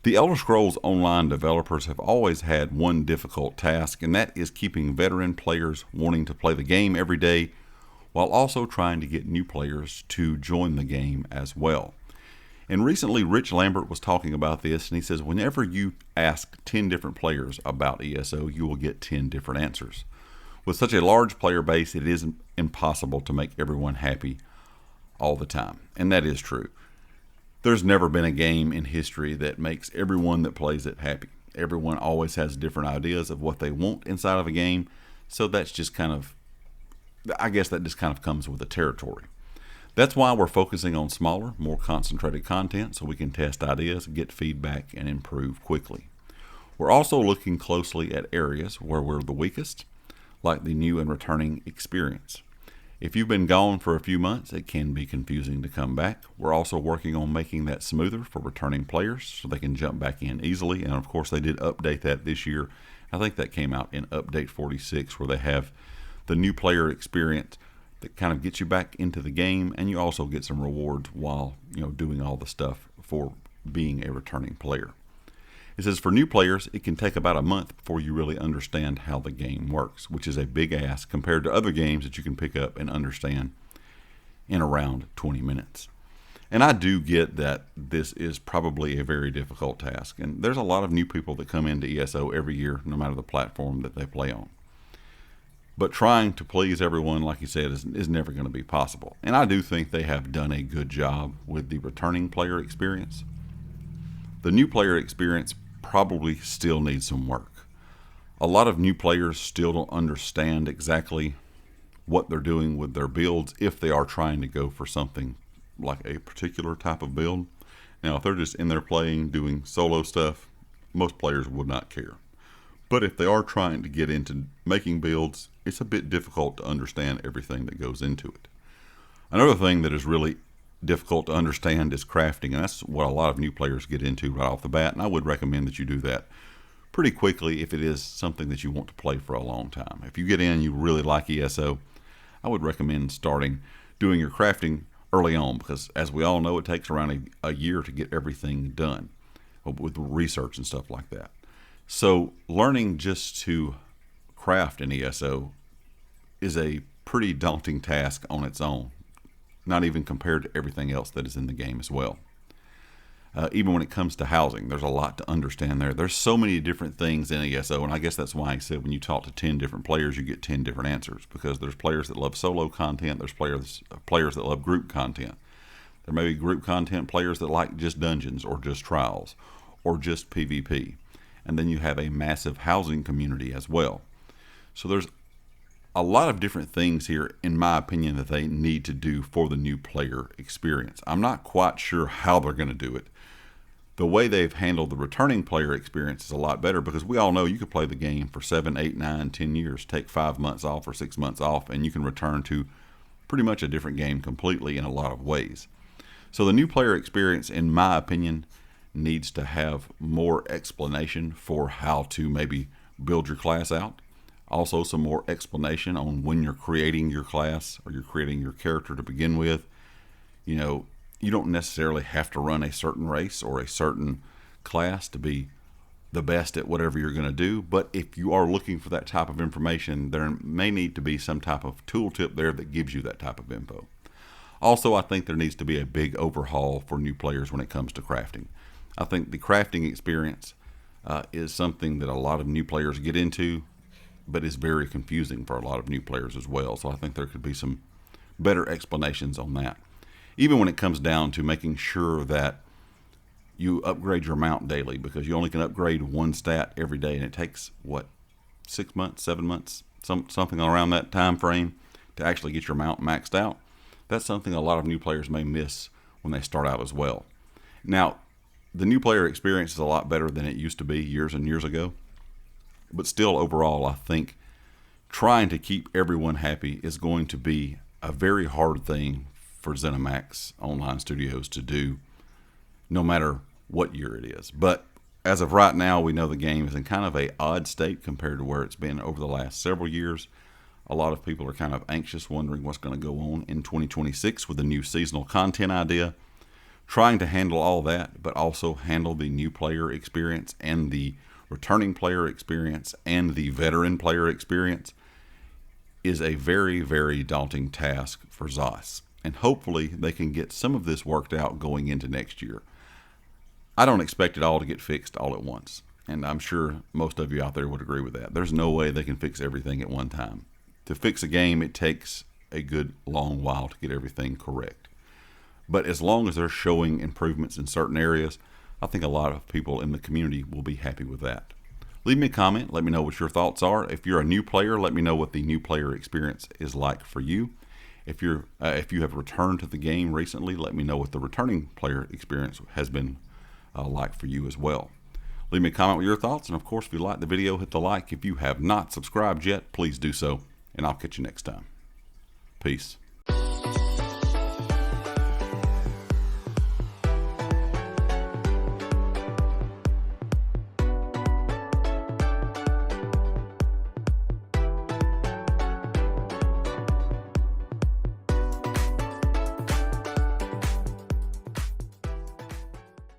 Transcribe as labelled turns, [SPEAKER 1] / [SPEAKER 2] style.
[SPEAKER 1] The Elder Scrolls Online developers have always had one difficult task, and that is keeping veteran players wanting to play the game every day while also trying to get new players to join the game as well. And recently, Rich Lambert was talking about this, and he says whenever you ask 10 different players about ESO, you will get 10 different answers. With such a large player base, it is impossible to make everyone happy all the time, and that is true. There's never been a game in history that makes everyone that plays it happy. Everyone always has different ideas of what they want inside of a game, so that's just kind of, I guess that just kind of comes with the territory. That's why we're focusing on smaller, more concentrated content so we can test ideas, get feedback, and improve quickly. We're also looking closely at areas where we're the weakest, like the new and returning experience. If you've been gone for a few months, it can be confusing to come back. We're also working on making that smoother for returning players so they can jump back in easily. And of course, they did update that this year. I think that came out in Update 46, where they have the new player experience that kind of gets you back into the game, and you also get some rewards while doing all the stuff for being a returning player. It says for new players, it can take about a month before you really understand how the game works, which is a big ask compared to other games that you can pick up and understand in around 20 minutes. And I do get that this is probably a very difficult task, and there's a lot of new people that come into ESO every year, no matter the platform that they play on. But trying to please everyone, like you said, is never going to be possible. And I do think they have done a good job with the returning player experience. The new player experience probably still needs some work. A lot of new players still don't understand exactly what they're doing with their builds if they are trying to go for something like a particular type of build. Now, if they're just in there playing, doing solo stuff, most players would not care. But if they are trying to get into making builds, it's a bit difficult to understand everything that goes into it. Another thing that is really difficult to understand is crafting, and that's what a lot of new players get into right off the bat, and I would recommend that you do that pretty quickly if it is something that you want to play for a long time. If you get in, you really like ESO, I would recommend starting doing your crafting early on, because as we all know, it takes around a year to get everything done with research and stuff like that. So learning just to craft in ESO is a pretty daunting task on its own, not even compared to everything else that is in the game as well. Even when it comes to housing, there's a lot to understand there. There's so many different things in ESO, and I guess that's why I said when you talk to 10 different players, you get 10 different answers, because there's players that love solo content, there's players that love group content. There may be group content players that like just dungeons or just trials or just PvP. And then you have a massive housing community as well. So there's a lot of different things here, in my opinion, that they need to do for the new player experience. I'm not quite sure how they're going to do it. The way they've handled the returning player experience is a lot better, because we all know you could play the game for 7, 8, 9, 10 years, take 5 months off or 6 months off, and you can return to pretty much a different game completely in a lot of ways. So the new player experience, in my opinion, needs to have more explanation for how to maybe build your class out. Also, some more explanation on when you're creating your class or you're creating your character to begin with. You don't necessarily have to run a certain race or a certain class to be the best at whatever you're going to do. But if you are looking for that type of information, there may need to be some type of tooltip there that gives you that type of info. Also, I think there needs to be a big overhaul for new players when it comes to crafting. I think the crafting experience is something that a lot of new players get into, but is very confusing for a lot of new players as well. So I think there could be some better explanations on that. Even when it comes down to making sure that you upgrade your mount daily, because you only can upgrade one stat every day, and it takes, 6 months, 7 months, something around that time frame to actually get your mount maxed out. That's something a lot of new players may miss when they start out as well. Now, the new player experience is a lot better than it used to be years and years ago. But still, overall, I think trying to keep everyone happy is going to be a very hard thing for ZeniMax Online Studios to do, no matter what year it is. But as of right now, we know the game is in kind of an odd state compared to where it's been over the last several years. A lot of people are kind of anxious, wondering what's going to go on in 2026 with the new seasonal content idea. trying to handle all that, but also handle the new player experience and the returning player experience and the veteran player experience is a very, very daunting task for ZOS. And hopefully they can get some of this worked out going into next year. I don't expect it all to get fixed all at once. And I'm sure most of you out there would agree with that. There's no way they can fix everything at one time. To fix a game, it takes a good long while to get everything correct. But as long as they're showing improvements in certain areas, I think a lot of people in the community will be happy with that. Leave me a comment. Let me know what your thoughts are. If you're a new player, let me know what the new player experience is like for you. If you have returned to the game recently, let me know what the returning player experience has been like for you as well. Leave me a comment with your thoughts, and of course, if you like the video, hit the like. If you have not subscribed yet, please do so, and I'll catch you next time. Peace.